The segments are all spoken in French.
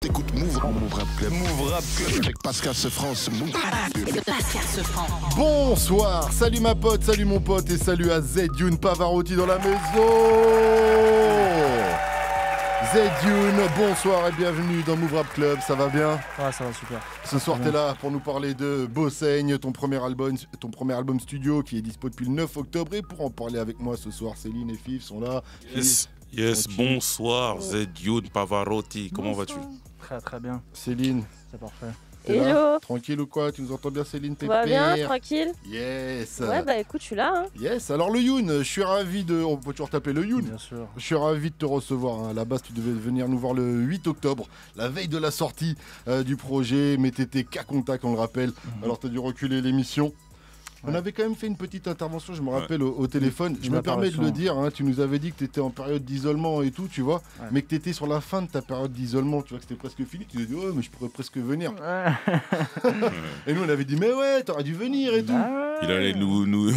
T'écoutes Move Rap Club. Move Rap Club avec Pascal Sefranc. Pascal Sefranc. Bonsoir, salut ma pote, salut mon pote et salut à Z-Youn Pavarotti dans la maison. Z-Youn, bonsoir et bienvenue dans Move Rap Club, ça va bien? Ah, ça va super. Ce soir t'es là pour nous parler de Bossaigne, ton premier album studio qui est dispo depuis le 9 octobre. Et pour en parler avec moi ce soir, Céline et Fif sont là. Yes, bonsoir Z-Youn Pavarotti, comment vas-tu? Très très bien, Céline, c'est parfait. t'es là? Hello. Tranquille ou quoi? Tu nous entends bien Céline? Tout va bien, tranquille? Yes. Ouais, bah écoute, je suis là. Hein. Yes, alors le Youn, je suis ravi de... On peut toujours t'appeler le Youn? Bien sûr. Je suis ravi de te recevoir. Hein. À la base, tu devais venir nous voir le 8 octobre, la veille de la sortie du projet, mais t'étais qu'à contact, on le rappelle. Alors, t'as dû reculer l'émission. On avait quand même fait une petite intervention, je me rappelle, au téléphone. Je me permets de le dire, hein, tu nous avais dit que tu étais en période d'isolement et tout, tu vois, mais que tu étais sur la fin de ta période d'isolement, tu vois, que c'était presque fini. Tu nous as dit, oh, mais je pourrais presque venir. Et nous, on avait dit, mais ouais, t'aurais dû venir et tout. Il allait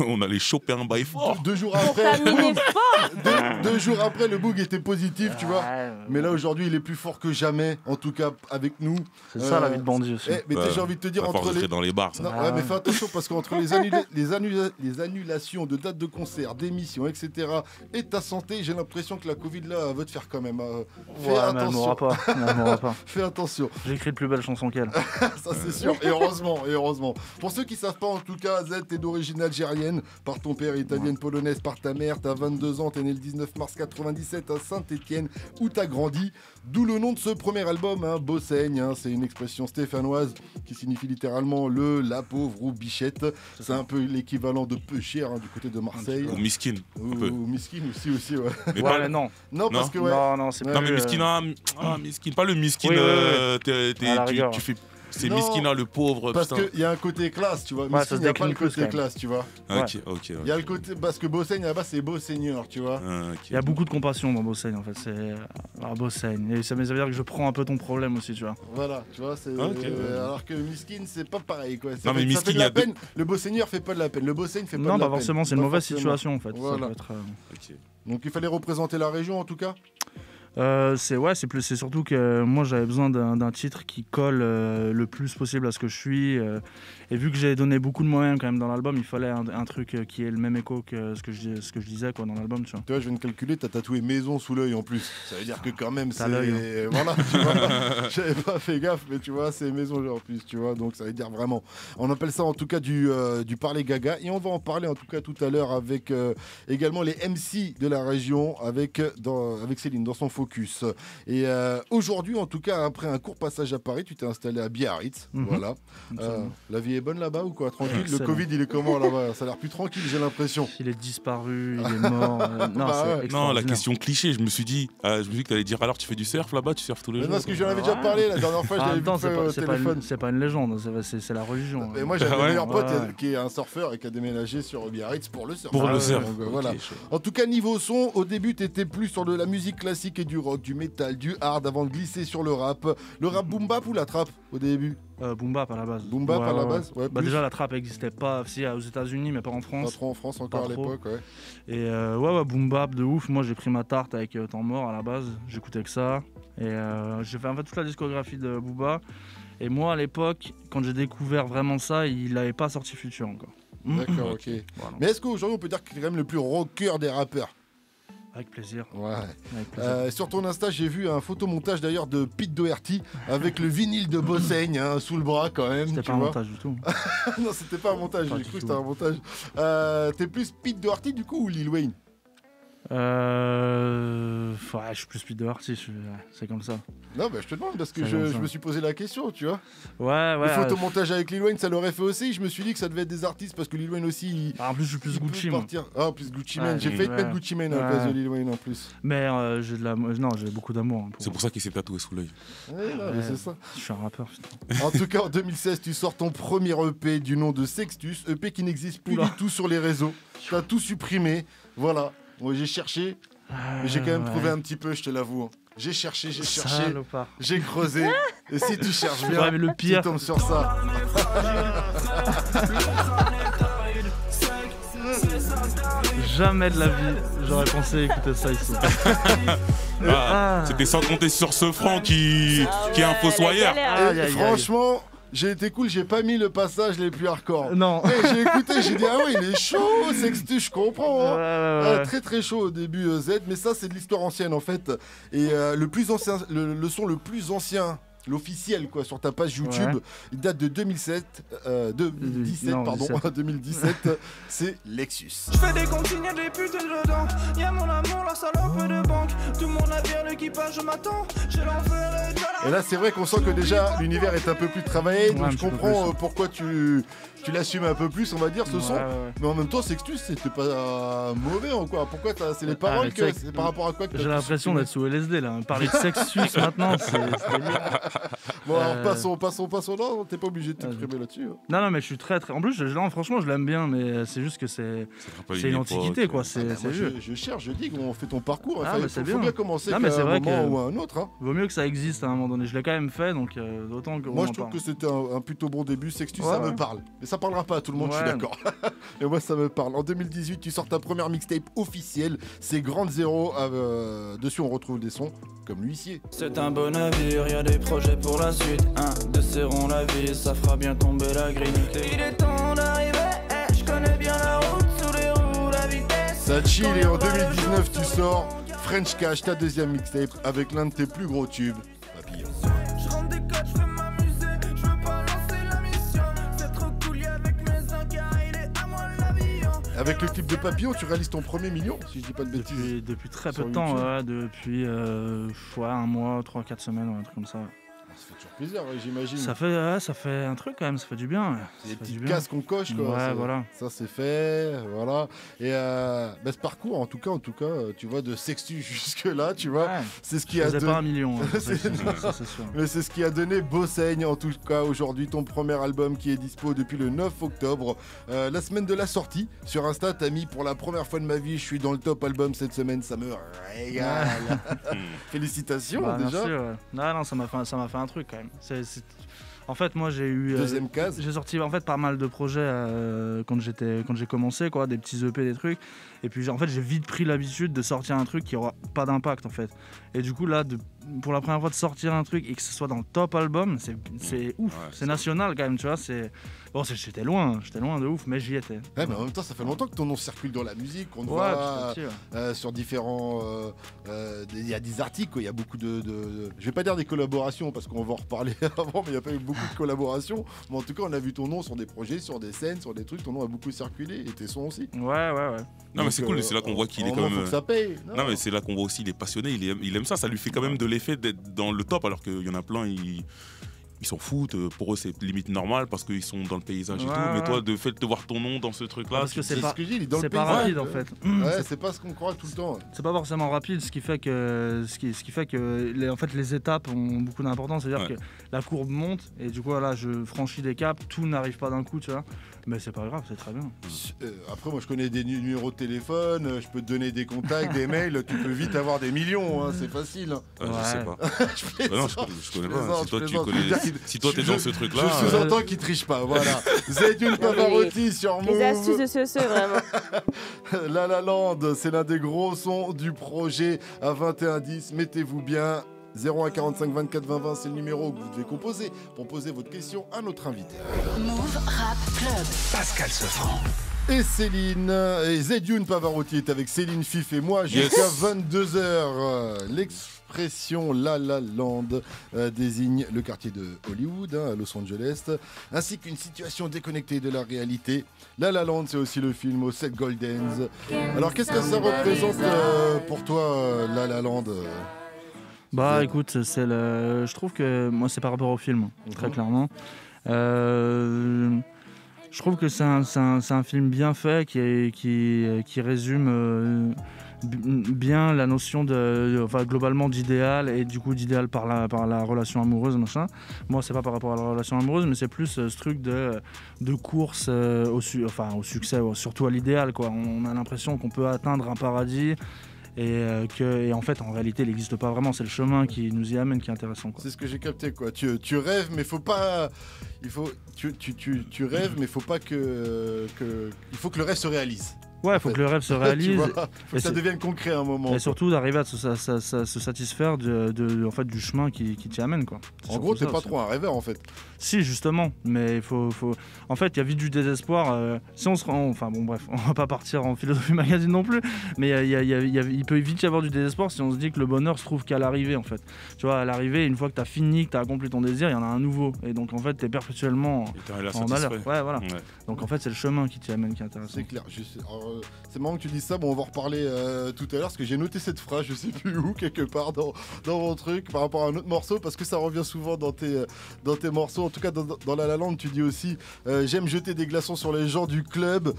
on allait choper un bail fort. Deux jours après, deux jours après, le bug était positif, tu vois. Mais là, aujourd'hui, il est plus fort que jamais, en tout cas avec nous. C'est ça la vie de bandit aussi. Mais j'ai envie de te dire, entre les... dans les bars, ça. Non, mais fais attention parce qu'entre les annulations de dates de concert, d'émissions, etc. et ta santé, j'ai l'impression que la Covid là va te faire quand même. Fais attention. Elle m'aura pas. Fais attention. J'ai écrit de plus belles chansons qu'elle. Ça c'est sûr. Et heureusement. Pour ceux qui savent pas, en tout cas, Z, t'es d'origine algérienne, par ton père, italienne, polonaise, par ta mère. T'as 22 ans, t'es né le 19 mars 97 à Saint-Étienne, où t'as grandi. D'où le nom de ce premier album, hein, Bossaigne. Hein, c'est une expression stéphanoise qui signifie littéralement la pauvre ou bichette. C'est un peu l'équivalent de peu cher, hein, du côté de Marseille. Ou miskin. Ou miskin aussi, ouais. Mais ouais, mais non. Non, parce que ouais. Non, c'est pas. Non, mais miskin, miskin. Pas le miskin, tu fais. C'est Miskina le pauvre. Parce qu'il y a un côté classe, tu vois. Ouais, Miskin, il n'y a pas le côté classe, tu vois. Ok. Il y a le côté. Parce que Bossaigne là-bas, c'est beau seigneur, tu vois. Il y a beaucoup de compassion dans Bossaigne en fait. C'est. Bossaigne. Et ça veut dire que je prends un peu ton problème aussi, tu vois. Voilà, tu vois. Alors que Miskin, c'est pas pareil, quoi. Non, mais Miskin, ça fait de la peine. Le beau seigneur fait pas de la peine. Le Bossaigne fait pas de la peine. Non, pas forcément. C'est une mauvaise situation en fait. Voilà. Donc il fallait représenter la région en tout cas. C'est surtout que moi j'avais besoin d'un titre qui colle le plus possible à ce que je suis et vu que j'ai donné beaucoup de moyens quand même dans l'album, il fallait un truc qui ait le même écho que ce que je disais quoi dans l'album, tu vois. Tu vois, je viens de calculer, t'as tatoué maison sous l'œil en plus. Ça veut dire que quand même c'est l'œil, hein. Voilà, tu vois. J'avais pas fait gaffe, mais tu vois, c'est maison en plus, tu vois. Donc ça veut dire vraiment. On appelle ça en tout cas du parler gaga et on va en parler en tout cas tout à l'heure avec également les MC de la région avec Céline dans son focus. Et aujourd'hui, en tout cas, après un court passage à Paris, tu t'es installé à Biarritz. Voilà. La vie est bonne là-bas ou quoi? Tranquille. Le Covid, il est comment là-bas? Ça a l'air plus tranquille, j'ai l'impression. Il est disparu, il est mort. Non, la question cliché, je me suis dit que tu allais dire alors tu fais du surf là-bas, tu surfes tous les jours. Parce que j'en avais déjà parlé la dernière fois, je l'avais vu au téléphone. C'est pas une légende, c'est la religion. Et moi, j'avais un meilleur pote qui est un surfeur et qui a déménagé sur Biarritz pour le surf. Pour le surf. Voilà. En tout cas, niveau son, au début, t'étais plus sur de la musique classique et du rock, du métal, du hard avant de glisser sur le rap. Le rap boom bap ou la trap au début? Boom bap à la base. Boom bap à la base, ouais. Déjà la trap n'existait pas, si aux États-Unis mais pas en France. Pas trop en France encore à l'époque, ouais. Et boom bap de ouf. Moi j'ai pris ma tarte avec Temps Mort à la base, j'écoutais que ça. Et j'ai fait en fait toute la discographie de Booba. Et moi à l'époque, quand j'ai découvert vraiment ça, il n'avait pas sorti Future encore. D'accord, ok. Voilà. Mais est-ce qu'aujourd'hui on peut dire qu'il est quand même le plus rocker des rappeurs? Avec plaisir. Ouais. Sur ton Insta, j'ai vu un photomontage d'ailleurs de Pete Doherty avec le vinyle de Bossaigne sous le bras quand même. C'était pas un montage du tout. Non, c'était pas un montage, j'ai cru que c'était un montage. T'es plus Pete Doherty du coup ou Lil Wayne? Je suis plus Pete Doherty, c'est comme ça. Non, je te demande parce que je me suis posé la question, tu vois. Ouais. Le photomontage avec Lil Wayne, ça l'aurait fait aussi. Je me suis dit que ça devait être des artistes parce que Lil Wayne aussi. En plus, je suis plus Gucci. Plus Gucci Mane. J'ai failli te mettre Gucci Mane à la place de Lil Wayne en plus. Mais j'ai beaucoup d'amour. C'est pour ça qu'il s'est tatoué sous l'œil. Mais c'est ça. Je suis un rappeur, putain. En tout cas, en 2016, tu sors ton premier EP du nom de Sextus, EP qui n'existe plus du tout sur les réseaux. Tu as tout supprimé. Voilà. Moi, j'ai cherché, mais j'ai quand même trouvé un petit peu, je te l'avoue. J'ai cherché, j'ai creusé. Et si tu cherches bien, mais le pire, tu tombes sur ça. Jamais de la vie, j'aurais pensé écouter ça ici. C'était sans compter sur ce franc qui est un fossoyeur. Franchement, j'ai été cool, j'ai pas mis le passage les plus hardcore. Non. J'ai écouté, j'ai dit ah ouais, il est chaud, Sextus, je comprends. Hein. Ouais. Très très chaud au début Z, mais ça c'est de l'histoire ancienne en fait. Et le plus ancien, le son le plus ancien. L'officiel quoi sur ta page YouTube, il date de 2017 c'est Lexus. Je fais des consignes, y'a des putes dedans. Y'a mon amour, la salope de banque. Tout mon navire, l'équipage, je m'attends. J'ai l'enfer et là c'est vrai qu'on sent que déjà l'univers est un peu plus travaillé, donc je comprends pourquoi tu l'assumes un peu plus on va dire ce son. Mais en même temps Sextus c'était pas mauvais en quoi. Pourquoi c'est les paroles que c'est par rapport à quoi que j'ai l'impression d'être sous LSD là. Parler de Sextus maintenant c'est bon alors passons, non, t'es pas obligé de t'exprimer là-dessus. Hein. Non, mais je suis très. En plus, franchement, je l'aime bien, mais c'est juste que c'est une antiquité, quoi. C'est vieux. Je cherche, je dis qu'on fait ton parcours. C'est faut bien commencer à un moment ou à un autre. Hein. Vaut mieux que ça existe à un moment donné. Je l'ai quand même fait, donc d'autant que. Moi, je trouve que c'était un plutôt bon début. Sextus, ça me parle. Mais ça parlera pas à tout le monde, je suis d'accord. Et moi, ça me parle. En 2018, tu sors ta première mixtape officielle. C'est Grande Zéro. Dessus, on retrouve des sons comme l'huissier. C'est un bon navire, y a des projets pour la suite. De serrons la vie, ça fera bien tomber la grille. Il est temps d'arriver, je connais bien la route, sous les roues, la vitesse. Ça chill et en 2019 tu sors French Cash, ta deuxième mixtape avec l'un de tes plus gros tubes, Papillon. Je rentre des codes, je veux m'amuser, je veux pas lancer la mission. C'est trop cool, y'a avec mes encars, il est à moi l'avion. Avec le clip de Papillon, tu réalises ton premier million, si je dis pas de bêtises. Depuis très peu de temps, depuis un mois, 3-4 semaines, un truc comme ça. Ça fait toujours plaisir, j'imagine. Ça fait un truc quand même, ça fait du bien. C'est des petites cases qu'on coche, quoi. Ouais, voilà. Ça c'est fait, voilà. Et ce parcours, en tout cas, tu vois, de Sextus jusque là, tu vois, c'est ce qui a donné. pas un million. Ça, c'est sûr. Mais c'est ce qui a donné Bossaigne, en tout cas, aujourd'hui, ton premier album qui est dispo depuis le 9 octobre, la semaine de la sortie. Sur Insta, t'as mis pour la première fois de ma vie, je suis dans le top album cette semaine, ça me régale. Félicitations déjà. Merci, non, ça m'a fait un truc quand même. En fait, moi j'ai eu. Deuxième case. J'ai sorti en fait pas mal de projets quand j'ai commencé, quoi, des petits EP, des trucs. Et puis en fait, j'ai vite pris l'habitude de sortir un truc qui aura pas d'impact en fait. Et du coup là, pour la première fois de sortir un truc et que ce soit dans le top album, c'est ouf. C'est national quand même, tu vois. J'étais loin de ouf, mais j'y étais. Ouais, mais en même temps, ça fait longtemps que ton nom circule dans la musique, qu'on te voit sur différents. Il y a des articles, il y a beaucoup de. Je vais pas dire des collaborations parce qu'on va en reparler avant, mais il n'y a pas eu beaucoup de collaborations. Mais en tout cas, on a vu ton nom sur des projets, sur des scènes, sur des trucs. Ton nom a beaucoup circulé et tes sons aussi. Ouais. Non, mais c'est cool, c'est là qu'on voit qu'il est quand même. Faut que ça paye. Non, mais c'est là qu'on voit aussi, il est passionné, il aime ça. Ça lui fait quand même de l'effet d'être dans le top, alors qu'il y en a plein, ils s'en foutent. Pour eux, c'est limite normal parce qu'ils sont dans le paysage et tout. Mais toi, de fait de voir ton nom dans ce truc-là, parce que c'est pas, ce que je dis, il est dans le pas paysage. rapide en fait. Ouais, c'est pas ce qu'on croit tout le temps. C'est pas forcément rapide, ce qui fait que en fait, les étapes ont beaucoup d'importance. C'est-à-dire que la courbe monte et du coup, là, je franchis des caps. Tout n'arrive pas d'un coup, tu vois. Mais c'est pas grave, c'est très bien. Après, moi, je connais des numéros de téléphone, je peux te donner des contacts, des mails, tu peux vite avoir des millions, hein, c'est facile. Je sais pas. je connais pas. Si toi, t'es dans ce truc-là. Je sous-entends qu'il triche pas, voilà. Zedune Pavarotti sur Move. Les astuces de ce vraiment. La La Land, c'est l'un des gros sons du projet à 21-10. Mettez-vous bien. 01 45 24 20 20, c'est le numéro que vous devez composer pour poser votre question à notre invité. Move Rap Club. Pascal Sefranc. Et Céline, et Zedune Pavarotti est avec Céline Fif et moi jusqu'à 22h. L'expression La La Land désigne le quartier de Hollywood, à Los Angeles, ainsi qu'une situation déconnectée de la réalité. La La Land, c'est aussi le film aux 7 Goldens. Alors qu'est-ce que ça représente pour toi, La La Land écoute, je trouve que moi c'est par rapport au film, très clairement. Je trouve que c'est un film bien fait qui résume bien la notion globalement d'idéal et du coup d'idéal par la relation amoureuse, machin. Moi c'est pas par rapport à la relation amoureuse, mais c'est plus ce truc de course au succès, surtout à l'idéal, quoi. On a l'impression qu'on peut atteindre un paradis. Et en fait, en réalité, il n'existe pas vraiment. C'est le chemin qui nous y amène qui est intéressant, quoi. C'est ce que j'ai capté, quoi. Tu rêves, mais faut pas. Tu rêves, mais faut pas il faut que le rêve se réalise. Ouais, il faut que le rêve se réalise. Faut que ça devienne concret à un moment. Et surtout d'arriver à se satisfaire en fait, du chemin qui t'y amène. Quoi. En gros, t'es pas trop un rêveur en fait. Si, justement, mais il faut... En fait, il y a vite du désespoir. Si on se rend... Enfin bon, bref, on va pas partir en philosophie magazine non plus, mais il peut vite y avoir du désespoir si on se dit que le bonheur se trouve qu'à l'arrivée, en fait. Tu vois, à l'arrivée, une fois que t'as fini, que t'as accompli ton désir, il y en a un nouveau. Et donc, en fait, t'es perpétuellement en malheur. Ouais, voilà. Ouais. Donc, en fait, c'est le chemin qui t'y amène qui est intéressant. C'est clair. C'est marrant que tu dises ça. Bon, on va en reparler tout à l'heure, parce que j'ai noté cette phrase, je sais plus où, quelque part dans mon truc, par rapport à un autre morceau, parce que ça revient souvent dans tes morceaux. En tout cas, dans La La Land, tu dis aussi j'aime jeter des glaçons sur les gens du club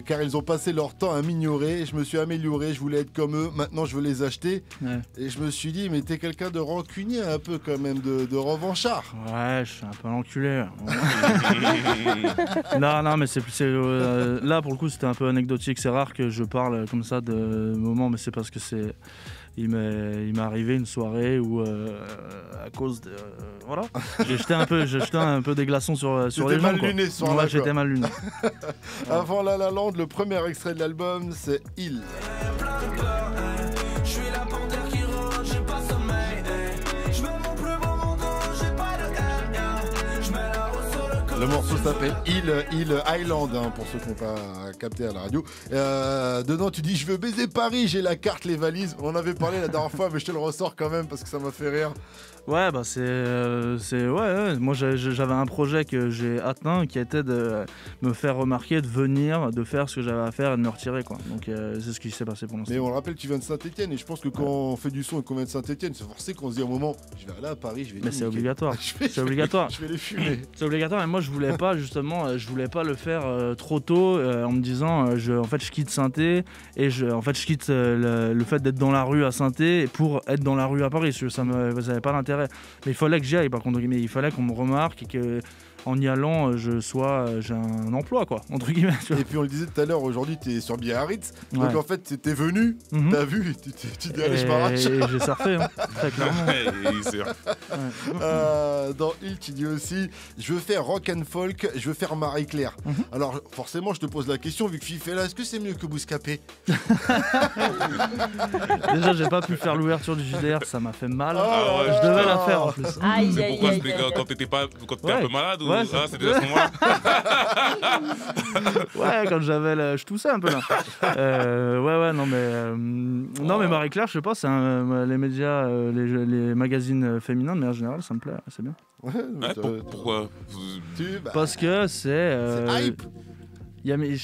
car ils ont passé leur temps à m'ignorer. Je me suis amélioré, je voulais être comme eux. Maintenant, je veux les acheter. Ouais. Et je me suis dit, mais t'es quelqu'un de rancunier, un peu quand même, de revanchard. Ouais, je suis un peu l'enculé. non, mais là, pour le coup, c'était un peu anecdotique. C'est rare que je parle comme ça de moments, mais c'est parce que il m'est arrivé une soirée où à cause de voilà, j'ai jeté un peu des glaçons sur les gens. Mal luné ce soir-là. J'étais mal luné. Avant La La Land, le premier extrait de l'album, c'est Il. Je suis la panthère qui rôde, j'ai pas sommeil. Je mets mon plus beau manteau, j'ai pas de haine. Je mets la rose sur le corps. Le morceau s'appelle Il Island, hein, pour ceux qui n'ont pas capté à la radio. Dedans, tu dis, je veux baiser Paris, j'ai la carte, les valises. On en avait parlé la dernière fois, mais je te le ressors quand même parce que ça m'a fait rire. Ouais, bah ouais. Moi, j'avais un projet que j'ai atteint, qui était de me faire remarquer, de venir, de faire ce que j'avais à faire et de me retirer, quoi. Donc c'est ce qui s'est passé pour l'instant. Mais on le rappelle, tu viens de Saint-Etienne, et je pense que quand on fait du son et qu'on vient de Saint-Etienne, c'est forcé qu'on se dit à un moment, je vais aller à Paris, je vais. Mais c'est obligatoire. C'est obligatoire. Je vais les fumer. C'est obligatoire. Et moi, je voulais pas le faire trop tôt, en me disant, en fait, je quitte Saint-Étienne et je quitte le fait d'être dans la rue à Saint-Étienne pour être dans la rue à Paris. Ça n'avait pas d'intérêt. Mais il fallait que j'y aille, par contre, mais il fallait qu'on me remarque et que en y allant, j'ai un emploi, quoi, entre guillemets. Tu vois. Et puis on le disait tout à l'heure, aujourd'hui tu es sur Biarritz, donc en fait t'es venu, t'as vu, tu dis allez je m'arrache. Et j'ai surfé, hein, très clairement. Dans Il, tu dis aussi, je veux faire rock and folk, je veux faire Marie-Claire. Alors forcément je te pose la question, vu que Fifi est là, est-ce que c'est mieux que Bouscapé? Déjà j'ai pas pu faire l'ouverture du JDR, ça m'a fait mal. Je devais la faire en plus. C'est pourquoi quand t'étais un peu malade ou... Ouais, c'était à ce moment-là. Ouais, quand je toussais un peu là. Non mais Marie-Claire, je sais pas, c'est les médias, les magazines féminins de manière générale, ça me plaît, c'est bien. Pourquoi? Parce que c'est hype. Je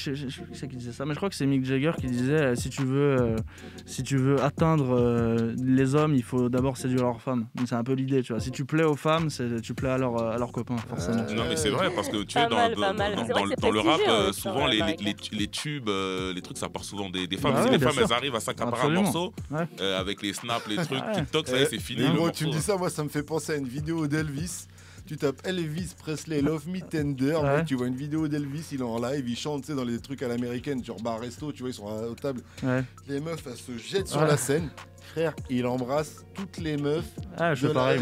sais qui disait ça, mais je crois que c'est Mick Jagger qui disait si tu veux atteindre les hommes, il faut d'abord séduire leurs femmes. Donc c'est un peu l'idée, tu vois. Si tu plais aux femmes, tu plais à leurs copains, forcément. Non mais c'est vrai parce que tu es dans le rap, souvent les tubes, les trucs, ça part souvent des femmes. Si les femmes elles arrivent à s'accaparer un morceau avec les snaps, les trucs, TikTok, ça y est, c'est fini. Tu me dis ça, moi ça me fait penser à une vidéo d'Elvis. Tu tapes Elvis Presley Love Me Tender, tu vois une vidéo d'Elvis, il est en live, il chante dans les trucs à l'américaine, genre bar resto, tu vois, ils sont aux tables. Les meufs, elles se jettent sur la scène. Frère, il embrasse toutes les meufs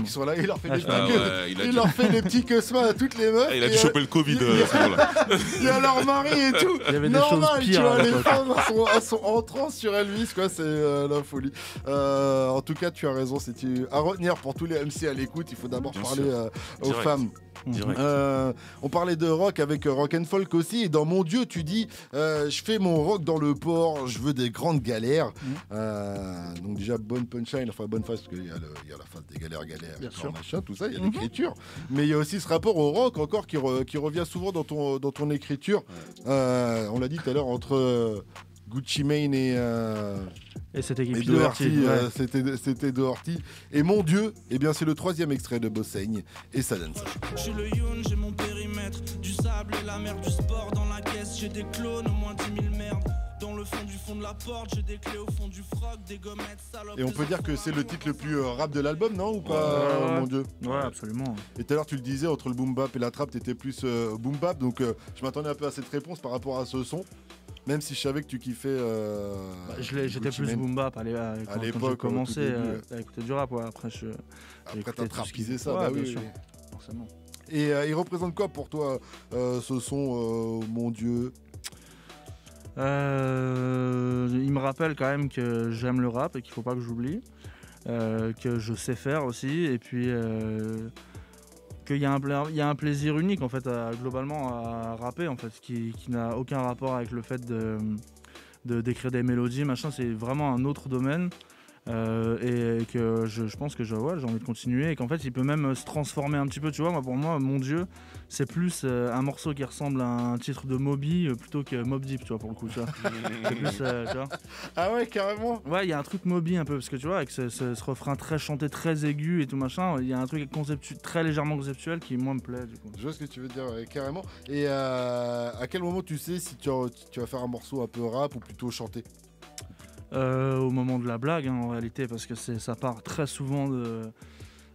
qui sont là, il leur fait leur fait des petits cosmas à toutes les meufs. Il a dû choper le Covid à ce moment-là. Il y a leur mari et tout. Il y avait des choses pires. Tu vois, les femmes sont en transe sur Elvis, quoi, c'est la folie. En tout cas, tu as raison, c'est à retenir pour tous les MC à l'écoute, il faut d'abord parler aux femmes. On parlait de rock avec rock and folk aussi, et dans Mon Dieu tu dis je fais mon rock dans le port, je veux des grandes galères. Donc déjà bonne punchline, enfin bonne phase, parce qu'il y a la phase des galères, machin, tout ça, il y a l'écriture, mais il y a aussi ce rapport au rock encore qui revient souvent dans ton écriture. On l'a dit tout à l'heure, entre Gucci Mane et c'était Doherty. C'était Doherty. Et Mon Dieu, eh bien c'est le 3e extrait de Bossaigne et ça donne ça. Je suis le Youn, j'ai mon périmètre, du sable et la mer, du sport dans la caisse, j'ai des clones, au moins 10 000 merdes. Dans le fond de la porte, j'ai des clés au fond du froc, des gommettes, salopes. Et on peut dire que c'est le titre le plus rap de l'album, non, ou pas, Mon Dieu? Ouais, absolument. Et tout à l'heure tu le disais, entre le boom bap et la trap, t'étais plus boom bap, donc je m'attendais un peu à cette réponse par rapport à ce son. Même si je savais que tu kiffais. J'étais plus boom bap à l'époque, quand j'ai commencé à écouter du rap. Après t'as trapisé ça, bien sûr. Forcément. Et il représente quoi pour toi ce son, Mon Dieu? Il me rappelle quand même que j'aime le rap et qu'il faut pas que j'oublie, que je sais faire aussi, et puis qu'il y a un plaisir unique en fait globalement à rapper en fait, qui n'a aucun rapport avec le fait d'écrire des mélodies, machin. C'est vraiment un autre domaine. Et que je pense que j'ai envie de continuer, et qu'en fait il peut même se transformer un petit peu, tu vois. Pour moi, Mon Dieu, c'est plus un morceau qui ressemble à un titre de Moby plutôt que Mobb Deep, tu vois, pour le coup, tu vois. C'est plus, tu vois. Ah ouais, carrément. Ouais, il y a un truc Moby un peu, parce que tu vois, avec ce refrain très chanté, très aigu et tout machin, il y a un truc très légèrement conceptuel qui moi me plaît, du coup. Je vois ce que tu veux dire, carrément. Et à quel moment tu sais si tu vas faire un morceau un peu rap ou plutôt chanter? Au moment de la blague, hein, en réalité, parce que ça part très souvent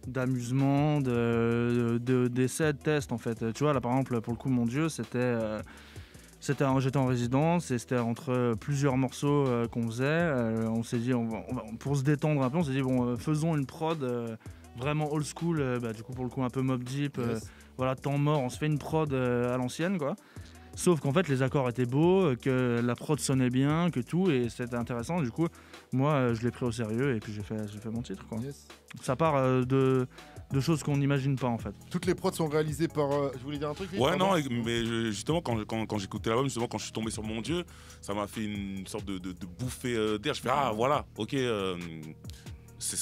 d'amusement, d'essais, de tests, en fait. Tu vois, là, par exemple, pour le coup, Mon Dieu, j'étais en résidence et c'était entre plusieurs morceaux qu'on faisait. On s'est dit, pour se détendre un peu, on s'est dit, bon, faisons une prod vraiment old school, du coup, pour le coup, un peu Mobb Deep, Yes. voilà, temps mort, on se fait une prod à l'ancienne, quoi. Sauf qu'en fait les accords étaient beaux, que la prod sonnait bien, que tout, et c'était intéressant. Du coup, moi je l'ai pris au sérieux et puis j'ai fait mon titre, quoi. Yes. Ça part de choses qu'on n'imagine pas en fait. Toutes les prods sont réalisées par... Je voulais dire un truc, Ouais, non, mais justement, quand j'écoutais l'album, justement, quand je suis tombé sur Mon Dieu, ça m'a fait une sorte de bouffée d'air. Je fais, ah voilà, ok, c'est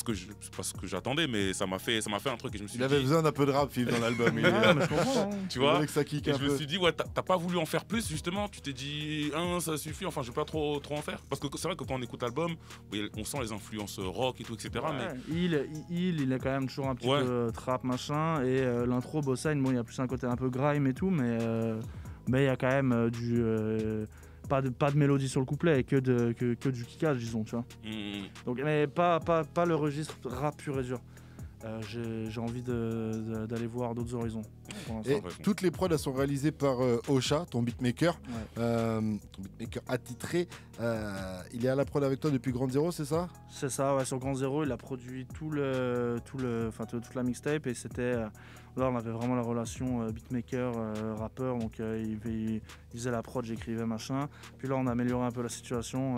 pas ce que j'attendais, mais ça m'a fait un truc et je me suis dit... Il avait besoin d'un peu de rap, Phil, dans l'album. Ouais, mais je comprends, hein. Tu vois, que ça kick et un je me peu. suis dit, ouais, t'as pas voulu en faire plus, justement. Tu t'es dit, ça suffit, enfin, je vais pas trop en faire. Parce que c'est vrai que quand on écoute l'album, on sent les influences rock et tout, etc. Ouais, Mais... il est quand même toujours un petit peu trap, machin, et l'intro Bossine, bon, il y a plus un côté un peu grime et tout, mais il y a quand même pas de mélodie sur le couplet et que du kickage, disons, tu vois. Donc, mais pas le registre rap pur et dur. J'ai envie d'aller voir d'autres horizons. Et toutes les prods elles sont réalisées par Ocha, ton beatmaker, ton beatmaker attitré. Il est à la prod avec toi depuis Grand Zero, c'est ça? C'est ça, ouais, sur Grand Zero, il a produit toute la mixtape, et c'était... là, on avait vraiment la relation beatmaker-rappeur, donc il faisait la prod, j'écrivais, machin. Puis là, on a amélioré un peu la situation.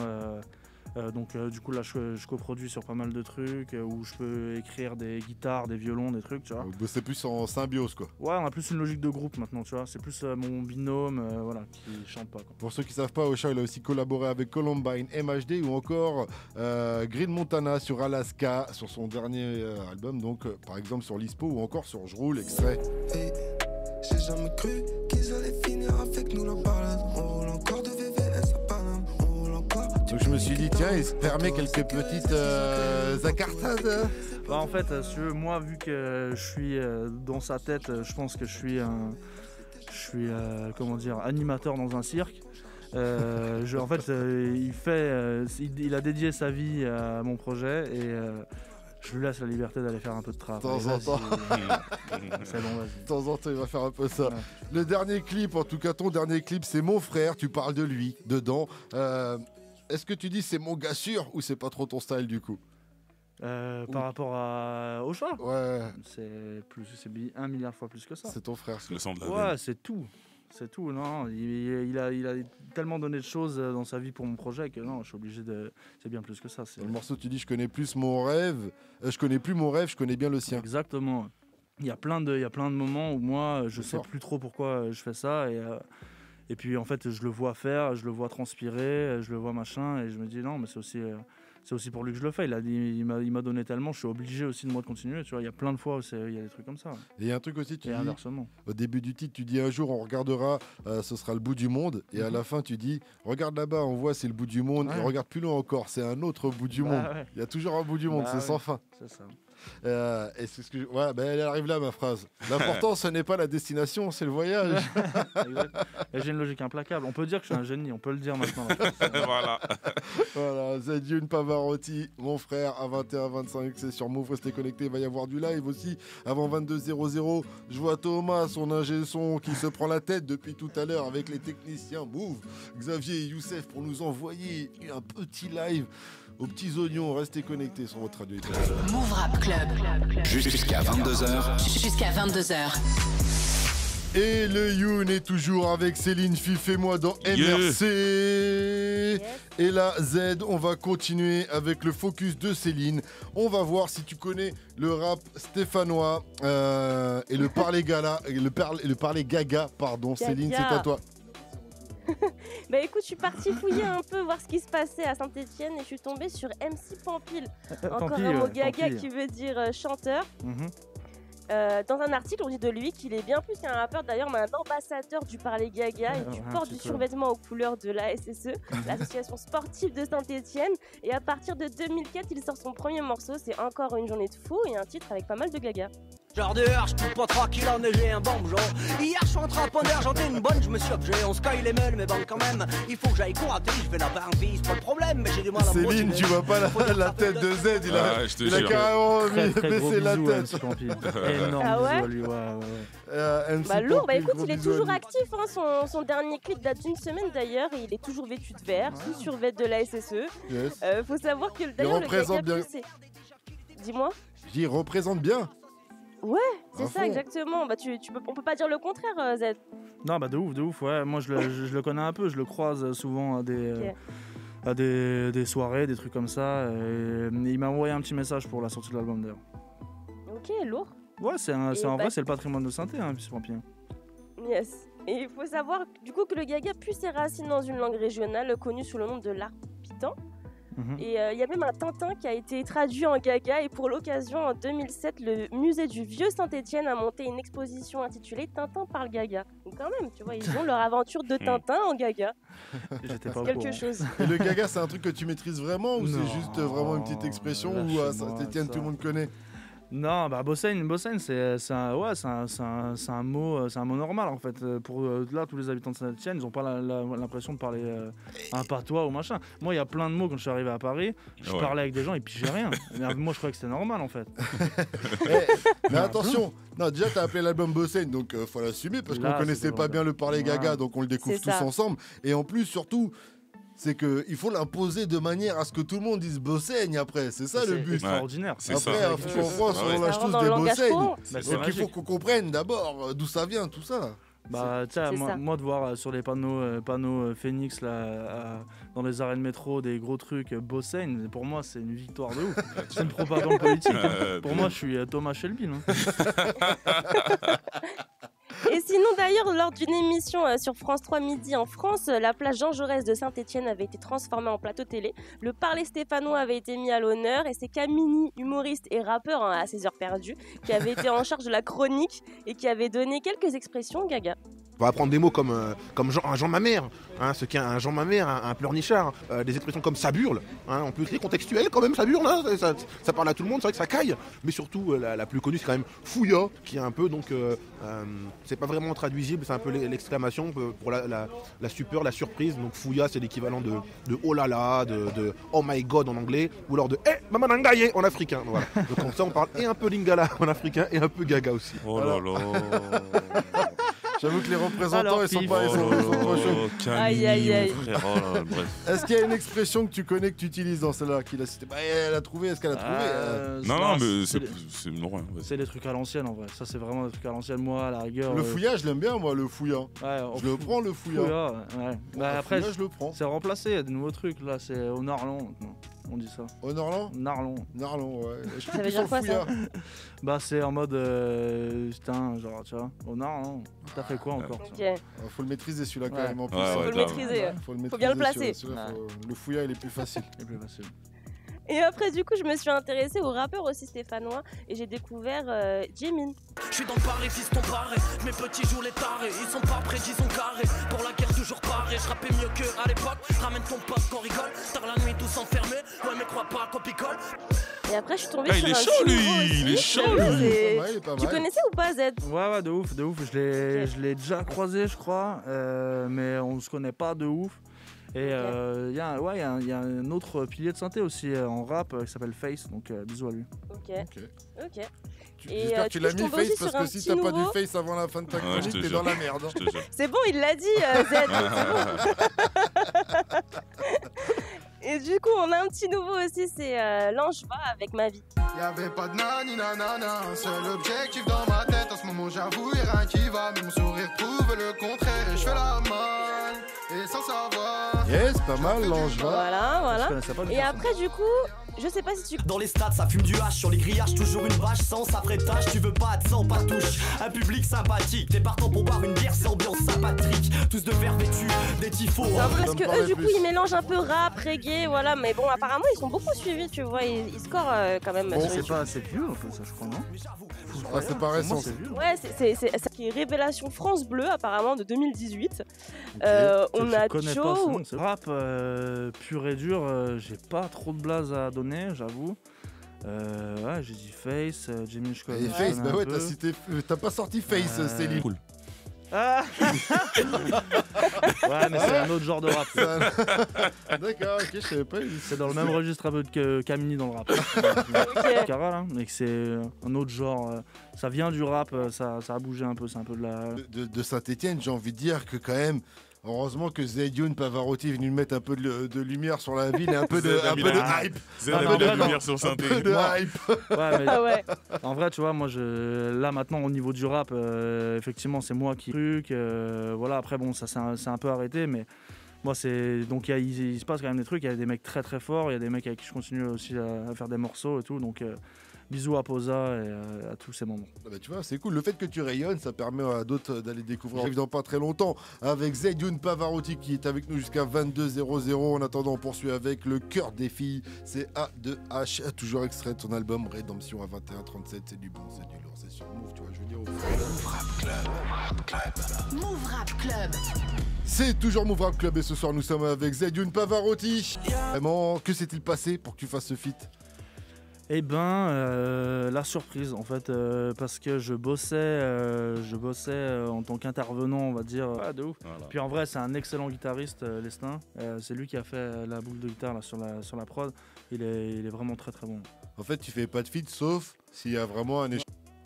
Du coup là je coproduis sur pas mal de trucs où je peux écrire des guitares, des violons, des trucs, tu vois. C'est plus en symbiose, quoi. Ouais, on a plus une logique de groupe maintenant, tu vois. C'est plus mon binôme qui chante pas, quoi. Pour ceux qui savent pas, Ocha il a aussi collaboré avec Columbine, MHD ou encore Green Montana sur Alaska, sur son dernier album, donc par exemple sur Lispo ou encore sur Je Roule, extrait. Hey, j'ai jamais cru qu'ils allaient finir avec nous la balade. On roule encore de VVS à Paname. Donc je me suis dit, tiens, il se permet quelques petites accartades. Bah en fait, moi, vu que je suis dans sa tête, je pense que je suis animateur dans un cirque. En fait, il a dédié sa vie à mon projet, et je lui laisse la liberté d'aller faire un peu de trap. De temps en temps. C'est bon, vas-y. De temps en temps, il va faire un peu ça. Ouais. Le dernier clip, en tout cas ton dernier clip, c'est Mon Frère, tu parles de lui dedans. Est-ce que tu dis c'est mon gars sûr ou c'est pas trop ton style du coup? Par rapport au chat, Ouais. c'est 1 milliard de fois plus que ça. C'est ton frère. Le sang de la veine. Ouais, c'est tout. C'est tout, non. Il a tellement donné de choses dans sa vie pour mon projet que non, je suis obligé de. C'est bien plus que ça. Dans le morceau, tu dis je connais plus mon rêve. Je connais plus mon rêve, je connais bien le sien. Exactement. Il y a plein de moments où moi, je sais plus trop pourquoi je fais ça, et puis en fait, je le vois faire, je le vois transpirer, je le vois machin, et je me dis non, mais c'est aussi pour lui que je le fais. Il m'a donné tellement, je suis obligé aussi de moi de continuer. Tu vois, il y a plein de fois où il y a des trucs comme ça. Et il y a un truc aussi, tu et dis, inversement. au début du titre, tu dis un jour on regardera, ce sera le bout du monde. Et à la fin, tu dis, regarde là-bas, on voit c'est le bout du monde. Ouais. Et regarde plus loin encore, c'est un autre bout du monde. Ouais. Il y a toujours un bout du monde, c'est sans fin. C'est ça. Et c'est ce que elle arrive là, ma phrase. L'important, ce n'est pas la destination, c'est le voyage. J'ai une logique implacable. On peut dire que je suis un génie, on peut le dire maintenant. Voilà. Voilà, Zedune Pavarotti, mon frère, à 21h25, c'est sur Move, restez connectés, il va y avoir du live aussi, avant 22h00. Je vois Thomas, son ingé son, qui se prend la tête depuis tout à l'heure avec les techniciens Move, Xavier et Youssef, pour nous envoyer un petit live aux petits oignons. Restez connectés sur votre radio. Move Rap Club. Jusqu'à 22h. Jusqu'à 22h. Et le Youn est toujours avec Céline Fif et moi dans MRC. Et là, Z, on va continuer avec le focus de Céline. On va voir si tu connais le rap stéphanois et le parler gaga. Le parler gaga, pardon. Gaga. Céline, c'est à toi. Bah écoute, je suis partie fouiller un peu, voir ce qui se passait à Saint-Etienne et je suis tombée sur MC Pampil. Encore un mot gaga qui veut dire chanteur. Dans un article, on dit de lui qu'il est bien plus qu'un rappeur, d'ailleurs, mais un ambassadeur du parler gaga et du port du survêtement aux couleurs de la SSE, l'association sportive de Saint-Etienne. Et à partir de 2004, il sort son premier morceau, c'est Encore une journée de fou, et un titre avec pas mal de gaga. Genre dehors, je pas tranquille en neigé un bon genre. Hier, je suis en train de j'entends une bonne, je me suis objet. On se caille les mails, mais bon, quand même, il faut que j'aille courater. Je vais là-bas en vie, c'est pas le problème, mais j'ai du mal à me motiver. Céline, tu vois pas la tête de Z, il a carrément baissé la tête. Énorme bisous à lui, ouais. Lourd, bah écoute, il est toujours actif, hein. Son dernier clip date d'une semaine d'ailleurs, et il est toujours vêtu de vert, sous survêt de la SSE. Yes. Faut savoir que d'ailleurs le gaga bien. Dis-moi. Il représente bien. Ouais, c'est ça exactement. Bah on peut pas dire le contraire, Z. Non, bah de ouf, ouais. Moi je le connais un peu, je le croise souvent à des soirées, des trucs comme ça. Et il m'a envoyé un petit message pour la sortie de l'album d'ailleurs. Ok, lourd. Ouais, vrai, c'est le patrimoine de Saint-Étienne, hein, puis Pampil. Yes. Et il faut savoir du coup que le gaga puise ses racines dans une langue régionale connue sous le nom de l'art pitan. Et il y a même un Tintin qui a été traduit en gaga et pour l'occasion en 2007 le musée du Vieux Saint-Etienne a monté une exposition intitulée Tintin parle gaga. Donc quand même, tu vois, ils ont leur aventure de Tintin en gaga. J'étais pas quelque chose. Et le gaga, c'est un truc que tu maîtrises vraiment ou c'est juste vraiment une petite expression ou à Saint-Etienne tout le monde connaît? Non, bah Bossène, c'est un mot normal en fait. Pour là, tous les habitants de Saint-Etienne, ils n'ont pas l'impression de parler un patois ou machin. Moi, il y a plein de mots quand je suis arrivé à Paris, je parlais avec des gens et puis j'ai rien. Mais moi, je croyais que c'était normal en fait. Mais attention, non, déjà t'as appelé l'album Bossène, donc faut l'assumer parce qu'on connaissait pas bien le parler gaga, donc on le découvre tous ensemble. Et en plus, surtout, c'est qu'il faut l'imposer de manière à ce que tout le monde dise Bosseigne après, c'est ça le but. C'est extraordinaire. Après, en France, on lâche tous des Bosseignes. Donc il faut qu'on comprenne d'abord d'où ça vient, tout ça. Bah, moi de voir sur les panneaux Phoenix là, dans les arènes métro des gros trucs Bosseigne, pour moi c'est une victoire de ouf. C'est une propagande politique. Pour moi, je suis Thomas Shelby. Et sinon d'ailleurs, lors d'une émission sur France 3 Midi en France, la place Jean Jaurès de Saint-Etienne avait été transformée en plateau télé. Le parler stéphanois avait été mis à l'honneur et c'est Camini, humoriste et rappeur à ses heures perdues, qui avait été en charge de la chronique et qui avait donné quelques expressions gaga. On va apprendre des mots comme un Jean Mamère, ce qui est un Jean Mamère, un pleurnichard, des expressions comme ça burle, on peut écrire contextuel quand même, ça burle, ça parle à tout le monde, c'est vrai que ça caille, mais surtout la plus connue c'est quand même Fouilla, qui est un peu donc, c'est pas vraiment traduisible, c'est un peu l'exclamation pour la stupeur, la surprise, donc Fouilla c'est l'équivalent de oh là là, de oh my god en anglais, ou alors de maman nangaye en africain, voilà. Donc comme ça on parle et un peu lingala en africain et un peu gaga aussi. Oh là là. J'avoue que les représentants, ils sont trop chauds. Aïe. Est-ce qu'il y a une expression que tu connais, que tu utilises dans celle-là qu'il a cité? Elle a trouvé, est-ce qu'elle a trouvé Non, mais c'est c'est des trucs à l'ancienne en vrai. Ça, c'est vraiment des trucs à l'ancienne. Moi, à la rigueur. Le fouillage, je l'aime bien, moi, le fouillant. Ouais, je le prends, le fouillant. Bah, après, je le prends. C'est remplacé, il y a de nouveaux trucs. Là, c'est au Narlon. On dit ça. Au Narlon? Narlon, ouais. Ça veut dire quoi ça? Bah, c'est en mode. Putain, genre, tu vois. Au Narlon. T'as fait quoi encore? Faut le maîtriser celui-là quand même en plus. Faut le maîtriser. Faut bien le placer. Le fouillat, il est plus facile. Et après, du coup, je me suis intéressée aux rappeurs aussi stéphanois et j'ai découvert Jimin. Je suis dans Paris, fiston paré. Mes petits jouent les tarés. Ils sont pas prêts, disons carré. Pour la guerre, toujours paré. Je rappais mieux qu'à l'époque. Ramène ton pote qu'on rigole. Tard la nuit, tous enfermés. Ouais, mais crois pas qu'on picole. Et après, je suis tombée sur il est chaud, lui. Il est chaud, lui. Tu connaissais ou pas, Z? Ouais, de ouf. Je l'ai déjà croisé, je crois. Mais on se connaît pas de ouf. Et il y a un autre pilier de synthé aussi en rap qui s'appelle Face, donc bisous à lui. Ok. J'espère que tu l'as mis Face parce que si t'as pas du Face avant la fin de ta chronique, t'es dans la merde. C'est bon, il l'a dit, Z. Et du coup, on a un petit nouveau aussi, c'est L'Ange va avec Ma vie. Y'avait pas de nani nanana, un seul objectif dans ma tête. En ce moment, j'avoue, y'a rien qui va. Mais mon sourire pas mal, Langevin. Voilà. Et après, du coup, je sais pas si tu... Dans les stades, ça fume du hache. Sur les grillages, toujours une vache sans sa tâche. Tu veux pas de sang, pas de touche. Un public sympathique. T'es partant pour boire une bière, c'est ambiance sympathique. Tous de verre vêtus, des tifos. Parce que eux, du coup, ils mélangent un peu rap, reggae, voilà. Mais bon, apparemment, ils sont beaucoup suivis, tu vois. Ils scorent quand même. Bon, c'est pas assez vieux, un peu, ça, je crois, non? C'est pas récent. Ouais, c'est Révélation France Bleu, apparemment, de 2018. On a Joe. Rap pur et dur, j'ai pas trop de blaze à donner, j'avoue. Ouais, j'ai dit Face, Jimmy je connais. Et Face, bah ouais, t'as pas sorti Face, Céline. Cool. Ah ouais, mais c'est un autre genre de rap. D'accord, ok, je savais pas. C'est dans le même registre un peu que Camini dans le rap. Caral, hein, mais que c'est un autre genre. Ça vient du rap, ça a bougé un peu, c'est un peu de la... De Saint-Etienne, j'ai envie de dire que quand même... Heureusement que Zedioun Pavarotti est venu mettre un peu de lumière sur la ville et un peu de hype. C'est un peu de lumière sur Saint-Etienne. Un peu de hype. Ouais. En vrai, tu vois, moi, là maintenant, au niveau du rap, effectivement, c'est moi qui voilà, après, bon, ça c'est un peu arrêté, mais moi, donc il se passe quand même des trucs. Il y a des mecs très très forts, il y a des mecs avec qui je continue aussi à faire des morceaux et tout, donc. Bisous à Posa et à tous ces membres. Bah tu vois, c'est cool. Le fait que tu rayonnes, ça permet à d'autres d'aller découvrir. J'arrive dans pas très longtemps avec Zedioun Pavarotti qui est avec nous jusqu'à 22h00. En attendant, on poursuit avec Le Cœur des filles. C'est A2H, toujours extrait de son album Rédemption à 21h37. C'est du bon, c'est du lourd, c'est sur Move, tu vois, je veux dire. Move Rap Club. Move Rap Club. C'est toujours Move Rap Club et ce soir nous sommes avec Zedioun Pavarotti. Vraiment, que s'est-il passé pour que tu fasses ce feat? Eh ben, la surprise en fait, parce que je bossais en tant qu'intervenant, on va dire. Ah, de ouf. Voilà. Puis en vrai, c'est un excellent guitariste, Lestin. C'est lui qui a fait la boucle de guitare là, sur la prod. Il est vraiment très très bon. En fait, tu fais pas de feat sauf s'il y a vraiment un échange.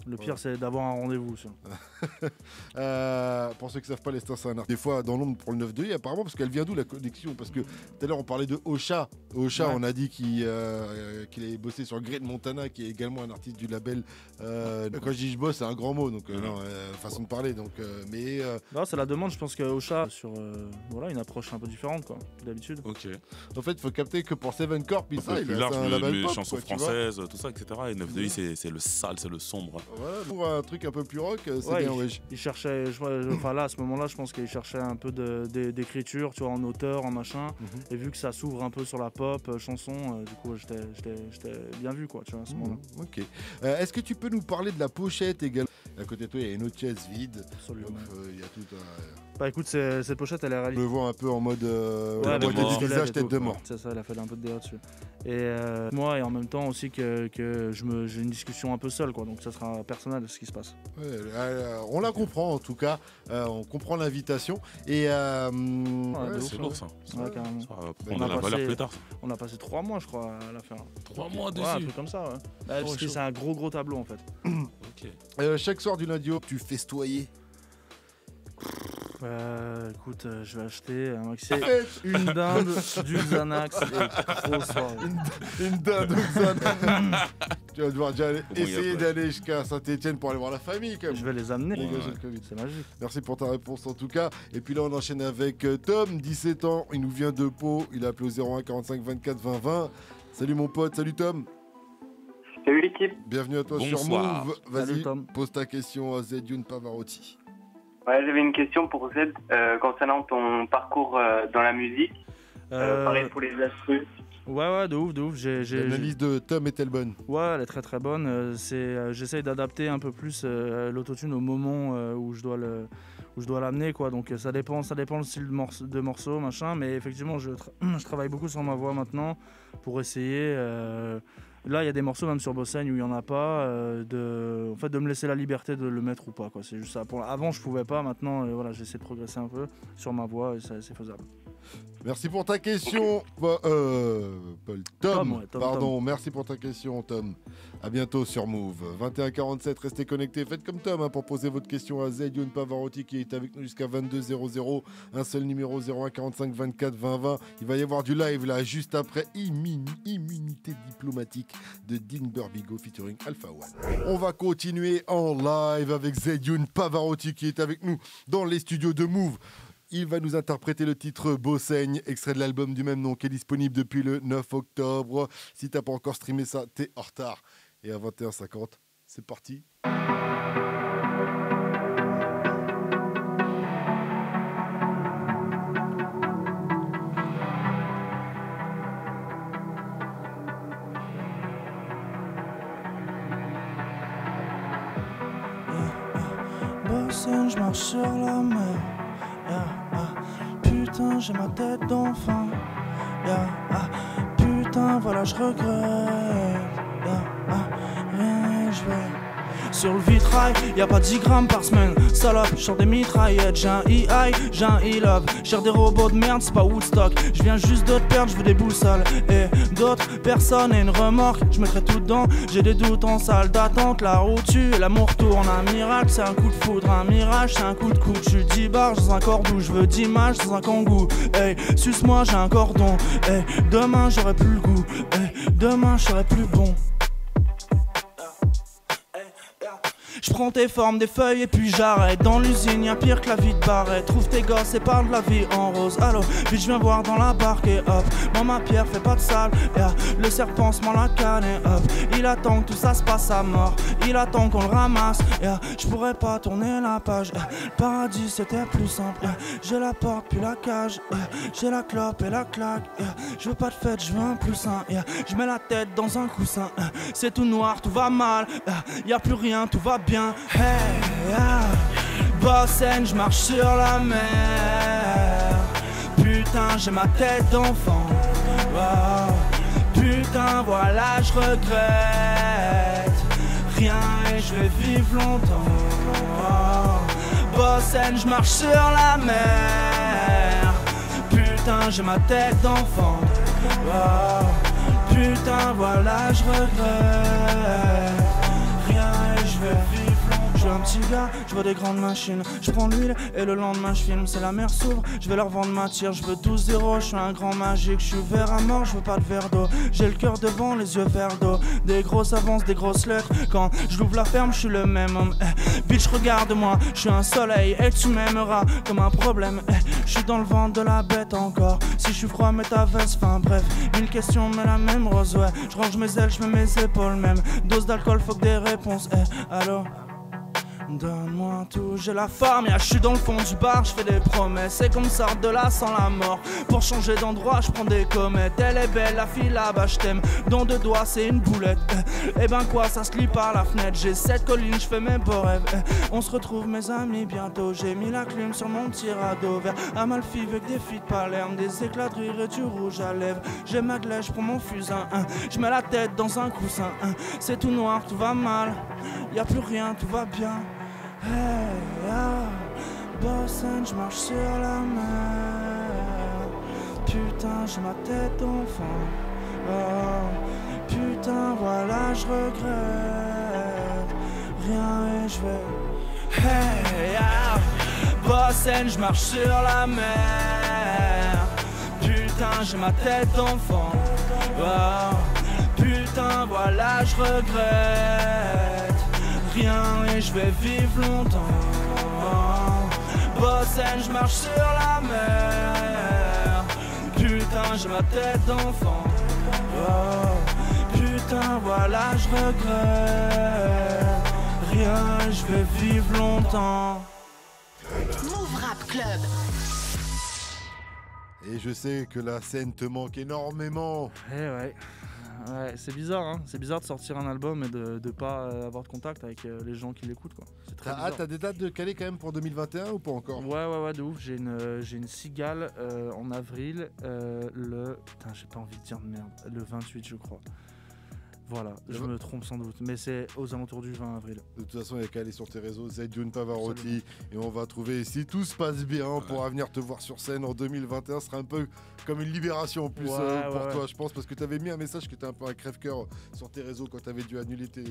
Le pire, c'est d'avoir un rendez-vous. Pour ceux qui ne savent pas, Lestin, c'est un artiste. Des fois, dans l'ombre pour le 9-2, apparemment, parce qu'elle vient d'où la connexion? Parce que tout à l'heure, on parlait de Ocha. Ocha, ouais. On a dit qu'il avait bossé sur Green Montana, qui est également un artiste du label. Quand je dis je bosse, c'est un grand mot, donc façon de parler. Donc, non, c'est la demande. Je pense que Ocha sur une approche un peu différente, quoi, d'habitude. Ok. En fait, il faut capter que pour Seven Corp, il a un label pop, chansons françaises, tout ça, etc. Et 9-2, c'est le sale, c'est le sombre. Voilà, pour un truc un peu plus rock, c'est bien, wesh. Il cherchait, là, à ce moment-là, je pense qu'il cherchait un peu d'écriture, tu vois, en auteur, en machin. Et vu que ça s'ouvre un peu sur la pop, chanson, du coup, j'étais bien vu, quoi, tu vois, à ce moment-là. Ok. Est-ce que tu peux nous parler de la pochette également? À côté de toi, il y a une autre chaise vide. Absolument. Donc, il y a tout Bah écoute, cette pochette, elle est réalisée. Je le vois un peu en mode du visage, tête de mort. C'est ça, elle a fait un peu de DA dessus. Et moi, et en même temps aussi que j'ai une discussion un peu seule, quoi. Donc ça sera personnel ce qui se passe. Ouais, on la comprend en tout cas. On comprend l'invitation. Et c'est lourd ça. Ouais, carrément. Ça va prendre la valeur plus tard. On a passé 3 mois, je crois, à la faire. 3 mois dessus. Ouais, un truc comme ça, ouais. Parce que c'est un gros tableau en fait. Ok. Chaque soir du lundi, tu festoyais. Écoute, je vais acheter un maxi une dinde, du Xanax et gros soir. Une dinde du Xanax. Tu vas devoir déjà essayer d'aller jusqu'à Saint-Etienne pour aller voir la famille quand même. Je vais les amener. C'est magique. Merci pour ta réponse en tout cas. Et puis là on enchaîne avec Tom, 17 ans, il nous vient de Pau, il a appelé au 01 45 24 20 20. Salut mon pote, salut Tom. Salut l'équipe. Bienvenue à toi sur Move. Vas-y, pose ta question à Zedioun Pavarotti. Ouais, j'avais une question pour Z concernant ton parcours dans la musique. Pareil pour les instrus. Ouais, de ouf. L'analyse de Tom est-elle bonne? Ouais, elle est très très bonne. J'essaye d'adapter un peu plus l'autotune au moment où je dois l'amener, quoi. Donc ça dépend le style de morceau, machin. Mais effectivement, je travaille beaucoup sur ma voix maintenant pour essayer. Là, il y a des morceaux même sur Bossaigne où il n'y en a pas, de me laisser la liberté de le mettre ou pas, quoi. C'est juste ça. Avant, je pouvais pas. Maintenant, j'essaie de progresser un peu sur ma voix et c'est faisable. Merci pour ta question, Tom. Pardon, merci pour ta question, Tom. À bientôt sur Move. 21h47, restez connectés. Faites comme Tom pour poser votre question à Zedioun Pavarotti qui est avec nous jusqu'à 22h00. Un seul numéro 01 45 24 20 20. Il va y avoir du live là juste après Immunité diplomatique de Dean Burbigo featuring Alpha One. On va continuer en live avec Zedioun Pavarotti qui est avec nous dans les studios de Move. Il va nous interpréter le titre Beau Saigne, extrait de l'album du même nom qui est disponible depuis le 9 octobre. Si t'as pas encore streamé ça, t'es en retard. Et à 21h50, c'est parti. Je marche sur la mer, putain j'ai ma tête d'enfant, putain voilà je regrette, rien je vais. Sur le vitrail, y'a pas 10 grammes par semaine. Salope, j'sors des mitraillettes. J'ai un EI, j'ai un E-Love. J'gère des robots de merde, c'est pas Woodstock. J'viens juste de te perdre, j'veux des boussoles. Et d'autres personnes et une remorque. J'mettrai tout dedans, j'ai des doutes en salle d'attente. La roue tue et l'amour tourne. Un miracle, c'est un coup de foudre. Un mirage, c'est un coup de coude. J'suis 10 barres dans un cordou. J'veux 10 images dans un kangou. Hey, suce-moi, j'ai un cordon. Hey, demain j'aurai plus le goût. Hey, demain j'serai plus bon. Je prends tes formes, des feuilles et puis j'arrête. Dans l'usine y'a pire que la vie de barrette. Trouve tes gosses et parle de la vie en rose. Allô, puis je viens voir dans la barque et hop. Maman Pierre fait pas de sale, yeah. Le serpent se mord la canne et hop. Il attend que tout ça se passe à mort. Il attend qu'on le ramasse, yeah. Je pourrais pas tourner la page, yeah. Le paradis c'était plus simple, yeah. J'ai la porte puis la cage, yeah. J'ai la clope et la claque, yeah. Je veux pas de fête, je veux un plus un, yeah. Je mets la tête dans un coussin, yeah. C'est tout noir, tout va mal, yeah. Y'a plus rien, tout va bien. Hey, yeah. Bossen, je marche sur la mer. Putain, j'ai ma tête d'enfant. Wow. Putain, voilà, je regrette rien et je vais vivre longtemps. Wow. Bossen, je marche sur la mer. Putain, j'ai ma tête d'enfant. Wow. Putain, voilà, je regrette rien et je vais vivre. Je veux un petit gars, je veux des grandes machines. Je prends l'huile et le lendemain je filme. C'est la mer s'ouvre, je vais leur vendre ma tire. Je veux 12-0, je suis un grand magique. Je suis vert à mort, je veux pas de verre d'eau. J'ai le cœur devant, les yeux verts d'eau. Des grosses avances, des grosses lettres. Quand je l'ouvre la ferme, je suis le même homme. Bitch, regarde-moi, je suis un soleil et tu m'aimeras comme un problème. Je suis dans le ventre de la bête encore. Si je suis froid, mets ta veste, enfin bref. 1000 questions, mais la même rose, ouais. Je range mes ailes, je mets mes épaules même. Dose d'alcool, faut que des réponses, allô. Donne-moi tout, j'ai la forme, je suis dans le fond du bar, je fais des promesses. Et qu'on me sorte de là sans la mort. Pour changer d'endroit, je prends des comètes. Elle est belle, la fille là-bas, je t'aime. Dans 2 doigts, c'est une boulette. Eh ben quoi, ça se lit par la fenêtre. J'ai 7 collines, je fais mes beaux rêves. On se retrouve mes amis bientôt. J'ai mis la clim sur mon petit radeau vert. Amalfi avec des filles de Palerme, des éclats de rire et du rouge à lèvres. J'ai ma glèche, je prends mon fusain. Je mets la tête dans un coussin. C'est tout noir, tout va mal. Y'a plus rien, tout va bien. Hey, yeah. Bossen, je marche sur la mer. Putain, j'ai ma tête d'enfant. Oh, putain, voilà, je regrette rien et je vais. Hey, yeah. Bossen, je marche sur la mer. Putain, j'ai ma tête d'enfant. Oh, putain, voilà, je regrette rien et je vais vivre longtemps. Bossen, je marche sur la mer. Putain, j'ai ma tête d'enfant. Oh, putain, voilà, je regrette rien et je vais vivre longtemps. Move Rap Club. Et je sais que la scène te manque énormément. Ouais. Ouais, c'est bizarre, hein. C'est bizarre de sortir un album et de pas avoir de contact avec les gens qui l'écoutent, quoi. C'est très bizarre. T'as des dates de calé quand même pour 2021 ou pas encore? Ouais, de ouf. J'ai une cigale en avril, putain, j'ai pas envie de dire de merde, le 28 je crois. Voilà, je me trompe sans doute, mais c'est aux alentours du 20 avril. De toute façon, il y a qu'à aller sur tes réseaux, Zedjoun Pavarotti, et on va trouver, si tout se passe bien, on pourra venir te voir sur scène en 2021. Ce sera un peu comme une libération en plus pour toi, je pense, parce que tu avais mis un message qui était un peu un crève-cœur sur tes réseaux quand tu avais dû annuler tes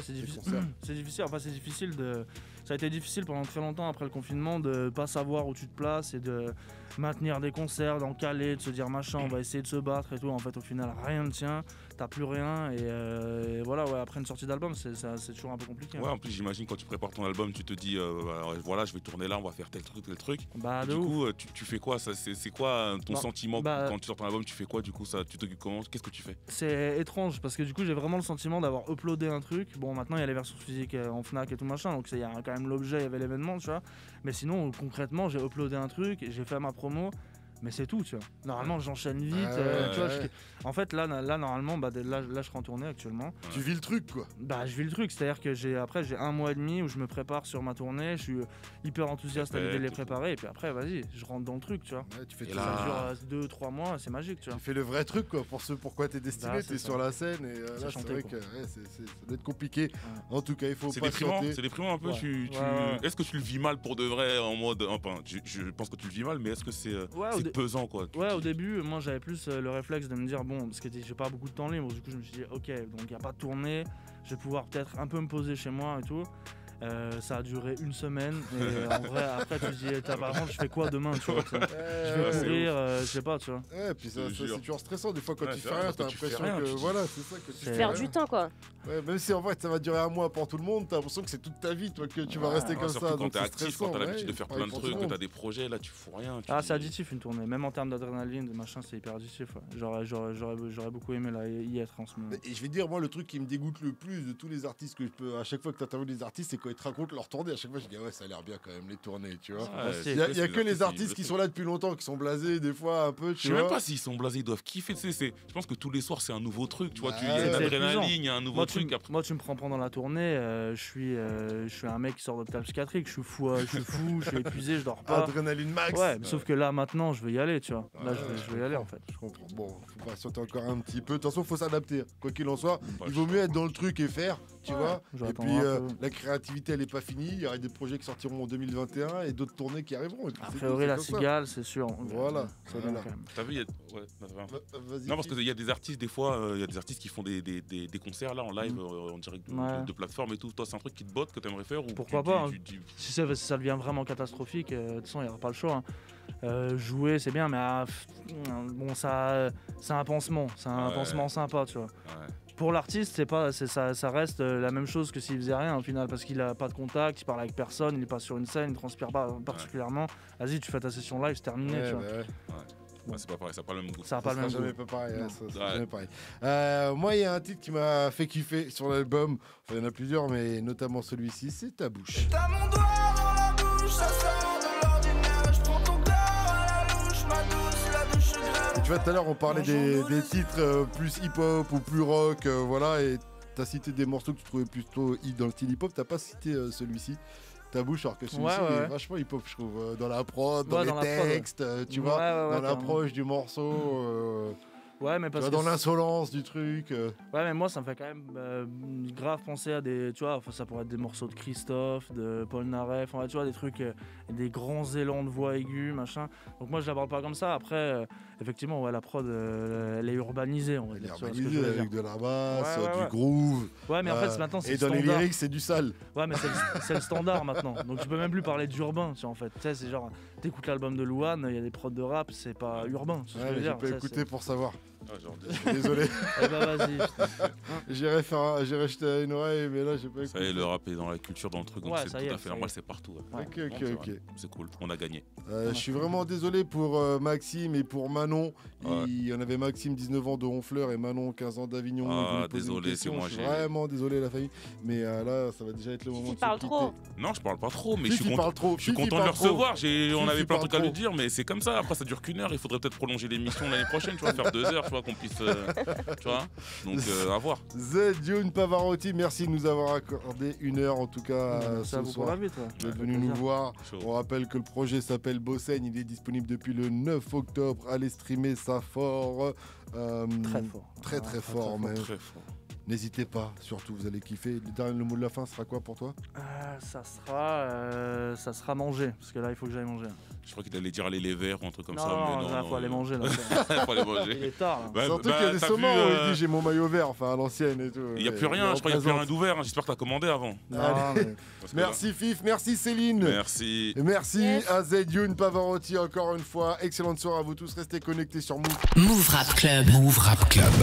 c'est difficile. C'est difficile, enfin c'est difficile de... Ça a été difficile pendant très longtemps après le confinement de pas savoir où tu te places et de maintenir des concerts, d'en caler, de se dire machin, on va essayer de se battre et tout. En fait, au final, rien ne tient. t'as plus rien et voilà, ouais, après une sortie d'album, c'est toujours un peu compliqué. Ouais, en plus, j'imagine quand tu prépares ton album, tu te dis, voilà, je vais tourner là, on va faire tel truc. Bah, du coup, tu fais quoi ça, c'est quoi ton sentiment quand tu sors ton album? Tu fais quoi du coup ça, tu t'occupes comment? Qu'est-ce que tu fais? C'est étrange parce que du coup, j'ai vraiment le sentiment d'avoir uploadé un truc. Bon, maintenant, il y a les versions physiques en Fnac et tout machin, donc il y a quand même l'objet, il y avait l'événement, tu vois. Mais sinon, concrètement, j'ai uploadé un truc, j'ai fait ma promo. Mais c'est tout, tu vois. Normalement, j'enchaîne vite. Tu vois, en fait, là normalement, là, je serai en tournée actuellement. Tu vis le truc, quoi. Bah, je vis le truc. C'est-à-dire que j'ai 1 mois et demi où je me prépare sur ma tournée. Je suis hyper enthousiaste à l'idée de les préparer. Et puis après, vas-y, je rentre dans le truc, tu vois. Ouais, tu fais ça dure 2-3 mois, c'est magique, tu vois. Tu fais le vrai truc, quoi, pour ce pourquoi t'es destiné. T'es sur la scène et là, c'est vrai que ça doit être compliqué. Ouais. En tout cas, il faut pas sauter. C'est déprimant un peu. Est-ce que tu le vis mal pour de vrai en mode. Enfin, je pense que tu le vis mal, mais est-ce que c'est pesant, quoi? Ouais, au début, moi j'avais plus le réflexe de me dire bon, parce que j'ai pas beaucoup de temps libre, du coup je me suis dit ok, donc il y a pas de tournée, je vais pouvoir peut-être un peu me poser chez moi et tout. Ça a duré 1 semaine et en vrai après tu te dis par contre je fais quoi demain, tu vois, je vais courir, je sais pas, tu vois. Ouais, puis c'est toujours stressant des fois quand tu fais rien, t'as l'impression que voilà, c'est ça que tu perds du temps, quoi. Ouais, même si en fait ça va durer 1 mois pour tout le monde, t'as l'impression que c'est toute ta vie, toi, que tu vas rester comme ça. Quand t'es actif, quand t'as l'habitude de faire plein de trucs, que t'as des projets, là tu fous rien. C'est addictif une tournée, même en termes d'adrénaline, de machin, c'est hyper addictif. J'aurais beaucoup aimé là y être en ce moment. Et je vais dire, moi le truc qui me dégoûte le plus de tous les artistes que je peux, à chaque fois que t'interviews des artistes, c'est quand ils te racontent leur tournée. À chaque fois, je dis ouais, ça a l'air bien quand même les tournées, tu vois. Il y a que les artistes qui sont là depuis longtemps, qui sont blasés des fois un peu. Je sais même pas s'ils sont blasés, ils doivent kiffer. Je pense que tous les soirs c'est un nouveau truc, tu vois. Il y a une adrénaline, il y a un nouveau truc. Moi, tu me prends pendant la tournée, je suis un mec qui sort d'hôpital psychiatrique, je suis fou, je suis épuisé, je dors pas. Adrénaline max. Ouais, sauf que là maintenant, je veux y aller, tu vois. Là, je vais y aller en fait. Je comprends. Bon, faut patienter encore un petit peu. De toute façon, faut s'adapter. Quoi qu'il en soit, il vaut mieux être dans le truc et faire, tu vois. Et puis la créativité, elle est pas finie. Il y aura des projets qui sortiront en 2021 et d'autres tournées qui arriveront. A priori, la Cigale, c'est sûr. Voilà. T'as vu, non, parce qu'il y a des artistes, des fois, il y a des artistes qui font des concerts là en live, en direct de plateforme et tout. Toi, c'est un truc qui te botte, que t'aimerais faire? Pourquoi pas? Si ça devient vraiment catastrophique, de toute façon, il n'y aura pas le choix. Jouer, c'est bien, mais bon, c'est un pansement. C'est un pansement sympa, tu vois. Pour l'artiste, ça reste la même chose que s'il faisait rien au final, parce qu'il a pas de contact, il parle avec personne, il est pas sur une scène, il transpire pas particulièrement. Vas-y, tu fais ta session live, c'est terminé, tu vois. C'est pas pareil, ça n'a pas le même goût. Ça n'a pas le même goût. Jamais pas pareil, jamais pareil. Moi, il y a un titre qui m'a fait kiffer sur l'album. Enfin, il y en a plusieurs, mais notamment celui-ci, c'est Ta Bouche. T'as mon doigt dans la bouche, ça sort de l'ordinaire. Je prends ton corps à la louche, ma douce, la douche grave. Et tu vois, tout à l'heure, on parlait des titres plus hip-hop ou plus rock, voilà, et t'as cité des morceaux que tu trouvais plutôt dans le style hip-hop. T'as pas cité celui-ci. Ta Bouche, alors que celui-ci est vachement hip-hop, je trouve, dans la prod, dans les textes, tu vois, dans l'approche du morceau. Ouais, mais parce que dans l'insolence du truc. Ouais, mais moi, ça me fait quand même grave penser à des. Tu vois, ça pourrait être des morceaux de Christophe, de Paul Naref, tu vois, des trucs, des grands élans de voix aiguë, machin. Donc, moi, je l'aborde pas comme ça. Après, effectivement, ouais, la prod, elle est urbanisée, on va dire. Elle est urbanisée avec de la basse, du groove. Ouais, mais en fait, maintenant, c'est et dans les lyrics, c'est du sale. Ouais, mais c'est le standard maintenant. Donc, tu peux même plus parler d'urbain, tu vois, en fait. Tu sais, c'est genre, t'écoutes l'album de Louane, il y a des prods de rap, c'est pas urbain. Ouais, j'ai pas écouté pour savoir. Désolé. Eh ben vas-y. J'irai jeter une oreille, mais là j'ai pas écouté. Ça y est, le rap est dans la culture, dans le truc, donc c'est tout à fait normal, c'est partout. Ok. C'est cool, on a gagné. Je suis vraiment désolé pour Maxime et pour Manon. Il y en avait Maxime, 19 ans de Honfleur, et Manon, 15 ans d'Avignon. Ah, désolé, c'est moi. Je suis vraiment désolé, la famille. Mais là, ça va déjà être le moment de se quitter. Non, je parle pas trop, mais je suis content de le recevoir. On avait plein de trucs à lui dire, mais c'est comme ça. Après, ça dure qu'1 heure. Il faudrait peut-être prolonger l'émission l'année prochaine, tu vois, faire 2 heures, tu vois, qu'on puisse. Tu vois, donc à voir. Zedune Pavarotti, merci de nous avoir accordé 1 heure en tout cas ce soir. Vous êtes venu nous voir. On rappelle que le projet s'appelle Bossaigne. Il est disponible depuis le 9 octobre. Allez streamer ça fort. Très fort. Très fort. N'hésitez pas, surtout vous allez kiffer. Le mot de la fin sera quoi pour toi? Ça sera manger, parce que là il faut que j'aille manger. Je crois qu'il allait dire aller les verts ou un truc comme ça. Non, il faut aller manger là. Faut aller manger. Il est tard. Surtout qu'il y a des saumons où il dit j'ai mon maillot vert, enfin à l'ancienne et tout. Il n'y a plus rien, je crois qu'il n'y a plus rien d'ouvert. J'espère que tu as commandé avant. Merci Fif, merci Céline. Merci. Et merci à Zedune Pavarotti encore une fois. Excellente soirée à vous tous, restez connectés sur Move. Move Rap Club. Move Rap Club.